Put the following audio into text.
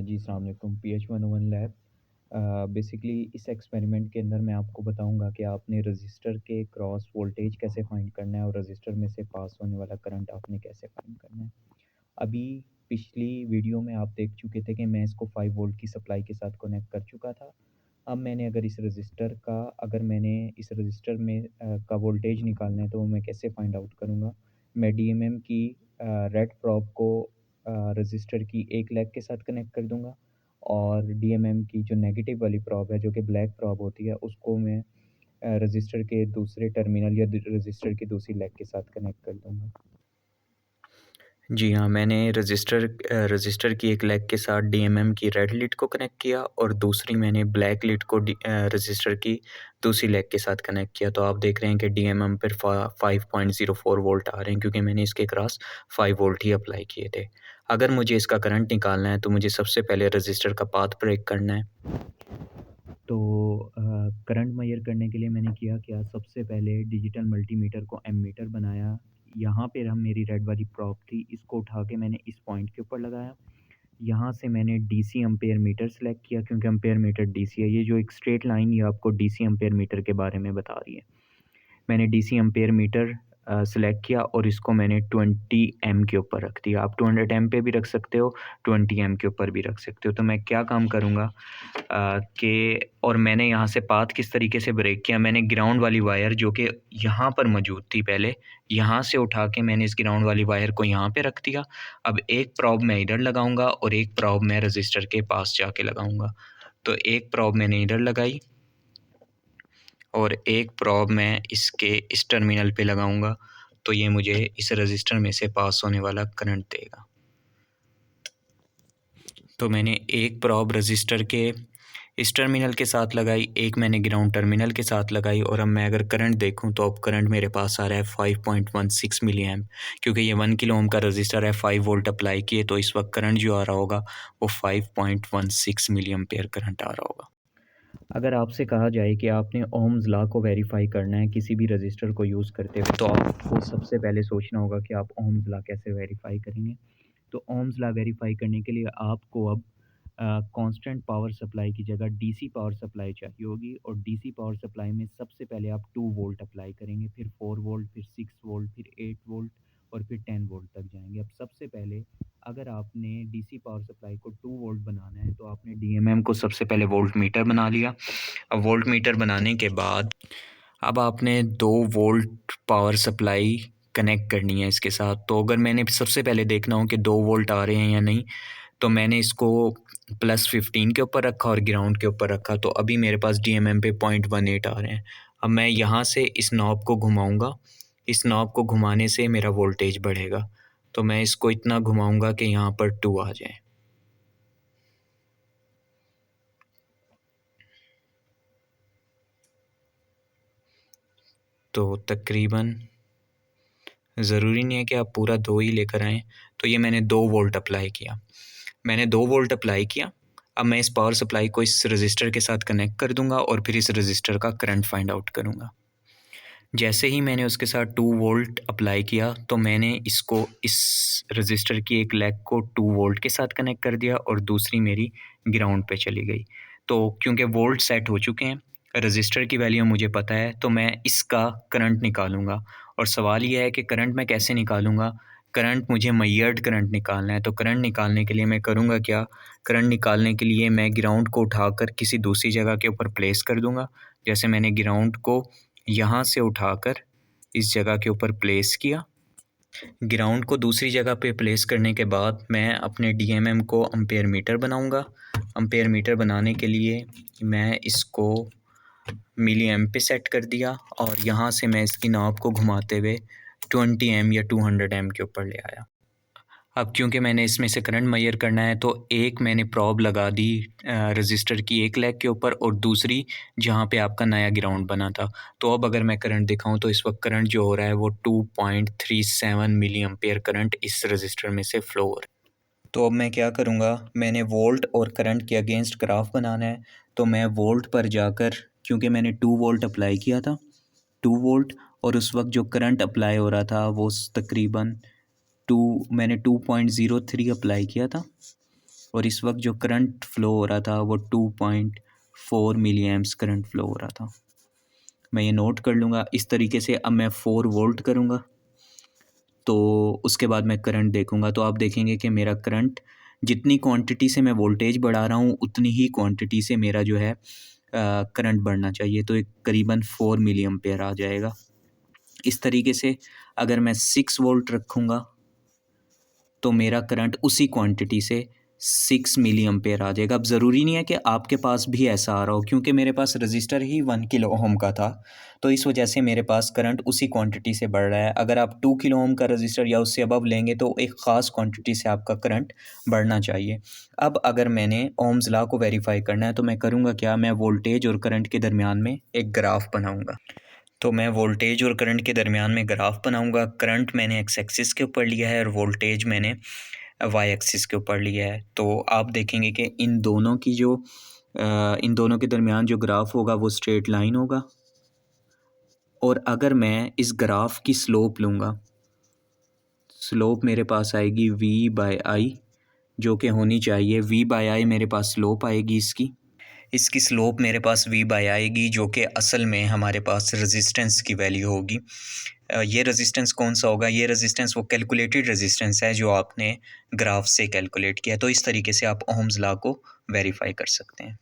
जी अस्सलाम वालेकुम। PH101 lab. Basically इस एक्सपेरिमेंट के अंदर मैं आपको बताऊंगा कि आपने रजिस्टर के क्रॉस वोल्टेज कैसे फाइंड करना है और रजिस्टर में से पास होने वाला करंट आपने कैसे फाइंड करना है। अभी पिछली वीडियो में आप देख चुके थे कि मैं इसको 5 वोल्ट की सप्लाई के साथ कनेक्ट कर चुका था। अब मैंने अगर मैंने इस रजिस्टर में का वोल्टेज निकालना है तो वो मैं कैसे फाइंड आउट करूँगा। मैं डीएमएम की रेड प्रोब को रजिस्टर की एक लेग के साथ कनेक्ट कर दूँगा और डीएमएम की जो नेगेटिव वाली प्रोब है जो कि ब्लैक प्रोब होती है उसको मैं रजिस्टर के दूसरे टर्मिनल या रजिस्टर की दूसरी लेग के साथ कनेक्ट कर दूँगा। जी हाँ, मैंने रजिस्टर की एक लेग के साथ डीएमएम की रेड लीड को कनेक्ट किया और दूसरी मैंने ब्लैक लीड को रजिस्टर की दूसरी लेग के साथ कनेक्ट किया। तो आप देख रहे हैं कि डीएमएम पर 5.04 वोल्ट आ रहे हैं क्योंकि मैंने इसके क्रॉस 5 वोल्ट ही अप्लाई किए थे। अगर मुझे इसका करंट निकालना है तो मुझे सबसे पहले रजिस्टर का पाथ ब्रेक करना है। तो करंट मेजर करने के लिए मैंने किया क्या, सबसे पहले डिजिटल मल्टीमीटर को एमीटर बनाया। यहाँ पे हम मेरी रेड वाली प्रॉब थी, इसको उठा के मैंने इस पॉइंट के ऊपर लगाया। यहाँ से मैंने डीसी एम्पेयर मीटर सेलेक्ट किया क्योंकि एम्पेयर मीटर डीसी है। ये जो एक स्ट्रेट लाइन ये आपको डीसी एम्पेयर मीटर के बारे में बता रही है। मैंने डीसी एम्पेयर मीटर सेलेक्ट किया और इसको मैंने 20 एम के ऊपर रख दिया। आप 200 एम पे भी रख सकते हो, 20 एम के ऊपर भी रख सकते हो। तो मैं क्या काम करूँगा कि और मैंने यहाँ से पाथ किस तरीके से ब्रेक किया, मैंने ग्राउंड वाली वायर जो कि यहाँ पर मौजूद थी पहले, यहाँ से उठा के मैंने इस ग्राउंड वाली वायर को यहाँ पे रख दिया। अब एक प्रॉब मैं इधर लगाऊंगा और एक प्रॉब मैं रजिस्टर के पास जाके लगाऊंगा। तो एक प्रॉब मैंने इधर लगाई और एक प्रॉब मैं इसके इस टर्मिनल पे लगाऊंगा। तो ये मुझे इस रजिस्टर में से पास होने वाला करंट देगा। तो मैंने एक प्रॉब रजिस्टर के इस टर्मिनल के साथ लगाई, एक मैंने ग्राउंड टर्मिनल के साथ लगाई और अब मैं अगर करंट देखूं तो अब करंट मेरे पास आ रहा है 5.16 मिली एम्प। क्योंकि ये 1 किलो ओम का रजिस्टर है, 5 वोल्ट अप्लाई किए तो इस वक्त करंट जो आ रहा होगा वो 5.16 मिली एम्पेयर करंट आ रहा होगा। अगर आपसे कहा जाए कि आपने ओम्स लॉ को वेरीफाई करना है किसी भी रजिस्टर को यूज़ करते हुए, तो आपको सबसे पहले सोचना होगा कि आप ओम्स लॉ कैसे वेरीफाई करेंगे। तो ओम्स लॉ वेरीफाई करने के लिए आपको अब कांस्टेंट पावर सप्लाई की जगह डीसी पावर सप्लाई चाहिए होगी और डीसी पावर सप्लाई में सबसे पहले आप 2 वोल्ट अप्लाई करेंगे, फिर 4 वोल्ट, फिर 6 वोल्ट, फिर 8 वोल्ट और फिर 10 वोल्ट तक जाएंगे। अब सबसे पहले अगर आपने डीसी पावर सप्लाई को 2 वोल्ट बनाना है तो आपने डीएमएम को सबसे पहले वोल्ट मीटर बना लिया। अब वोल्ट मीटर बनाने के बाद अब आपने 2 वोल्ट पावर सप्लाई कनेक्ट करनी है इसके साथ। तो अगर मैंने सबसे पहले देखना हो कि 2 वोल्ट आ रहे हैं या नहीं, तो मैंने इसको +15 के ऊपर रखा और ग्राउंड के ऊपर रखा। तो अभी मेरे पास डीएमएम पे 0.18 आ रहे हैं। अब मैं यहाँ से इस नॉब को घुमाऊँगा, इस नॉब को घुमाने से मेरा वोल्टेज बढ़ेगा। तो मैं इसको इतना घुमाऊँगा कि यहाँ पर 2 आ जाए। तो तकरीबन ज़रूरी नहीं है कि आप पूरा 2 ही लेकर आएँ। तो ये मैंने 2 वोल्ट अप्लाई किया। मैंने 2 वोल्ट अप्लाई किया। अब मैं इस पावर सप्लाई को इस रजिस्टर के साथ कनेक्ट कर दूँगा और फिर इस रजिस्टर का करंट फाइंड आउट करूँगा। जैसे ही मैंने उसके साथ 2 वोल्ट अप्लाई किया तो मैंने इसको इस रजिस्टर की एक लेग को 2 वोल्ट के साथ कनेक्ट कर दिया और दूसरी मेरी ग्राउंड पे चली गई। तो क्योंकि वोल्ट सेट हो चुके हैं, रजिस्टर की वैल्यू मुझे पता है, तो मैं इसका करंट निकालूँगा। और सवाल ये है कि करंट मैं कैसे निकालूँगा? करंट मुझे मेजर्ड करंट निकालना है। तो करंट निकालने के लिए मैं करूँगा क्या? करंट निकालने के लिए मैं ग्राउंड को उठाकर किसी दूसरी जगह के ऊपर प्लेस कर दूँगा। जैसे मैंने ग्राउंड को यहाँ से उठाकर इस जगह के ऊपर प्लेस किया। ग्राउंड को दूसरी जगह पे प्लेस करने के बाद मैं अपने डीएमएम को एम्पेयर मीटर बनाऊँगा। एम्पेयर मीटर बनाने के लिए मैं इसको मिली एम्प पे सेट कर दिया और यहाँ से मैं इसकी नॉब को घुमाते हुए 20 एम या 200 एम के ऊपर ले आया। अब क्योंकि मैंने इसमें से करंट मेजर करना है तो एक मैंने प्रॉब लगा दी रजिस्टर की एक लेग के ऊपर और दूसरी जहाँ पे आपका नया ग्राउंड बना था। तो अब अगर मैं करंट दिखाऊं तो इस वक्त करंट जो हो रहा है वो 2.37 मिली एम्पेयर करंट इस रजिस्टर में से फ्लो हो रहा है। तो अब मैं क्या करूँगा, मैंने वोल्ट और करंट के अगेंस्ट ग्राफ बनाना है। तो मैं वोल्ट पर जाकर, क्योंकि मैंने 2 वोल्ट अप्लाई किया था, 2 वोल्ट, और उस वक्त जो करंट अप्लाई हो रहा था वो तकरीबन मैंने 2.03 अप्लाई किया था। और इस वक्त जो करंट फ़्लो हो रहा था वो 2.4 मिली एम्प्स करंट फ़्लो हो रहा था। मैं ये नोट कर लूँगा। इस तरीके से अब मैं 4 वोल्ट करूँगा, तो उसके बाद मैं करंट देखूँगा, तो आप देखेंगे कि मेरा करंट जितनी क्वांटिटी से मैं वोल्टेज बढ़ा रहा हूँ उतनी ही क्वांटिटी से मेरा जो है करंट बढ़ना चाहिए, तो एक करीबन 4 मिली एम्पेयर आ जाएगा। इस तरीके से अगर मैं 6 वोल्ट रखूँगा तो मेरा करंट उसी क्वांटिटी से 6 मिली एम्पेयर आ जाएगा। अब ज़रूरी नहीं है कि आपके पास भी ऐसा आ रहा हो, क्योंकि मेरे पास रजिस्टर ही 1 किलो ओम का था, तो इस वजह से मेरे पास करंट उसी क्वांटिटी से बढ़ रहा है। अगर आप 2 किलो ओम का रजिस्टर या उससे अबव लेंगे तो एक ख़ास क्वांटिटी से आपका करंट बढ़ना चाहिए। अब अगर मैंने ओम्स लॉ को वेरीफ़ाई करना है तो मैं करूँगा क्या, मैं वोल्टेज और करंट के दरमियान में एक ग्राफ बनाऊँगा। तो मैं वोल्टेज और करंट के दरमियान में ग्राफ बनाऊँगा। करंट मैंने एक्स एक्सिस के ऊपर लिया है और वोल्टेज मैंने वाई एक्सिस के ऊपर लिया है। तो आप देखेंगे कि इन दोनों के दरमियान जो ग्राफ होगा वो स्ट्रेट लाइन होगा। और अगर मैं इस ग्राफ की स्लोप लूँगा, स्लोप मेरे पास आएगी v/i, जो कि होनी चाहिए v/i, मेरे पास स्लोप आएगी इसकी स्लोप मेरे पास v/i आएगी, जो कि असल में हमारे पास रेजिस्टेंस की वैल्यू होगी। ये रेजिस्टेंस कौन सा होगा? ये रेजिस्टेंस वो कैलकुलेटेड रेजिस्टेंस है जो आपने ग्राफ से कैलकुलेट किया। तो इस तरीके से आप ओम्स लॉ को वेरीफाई कर सकते हैं।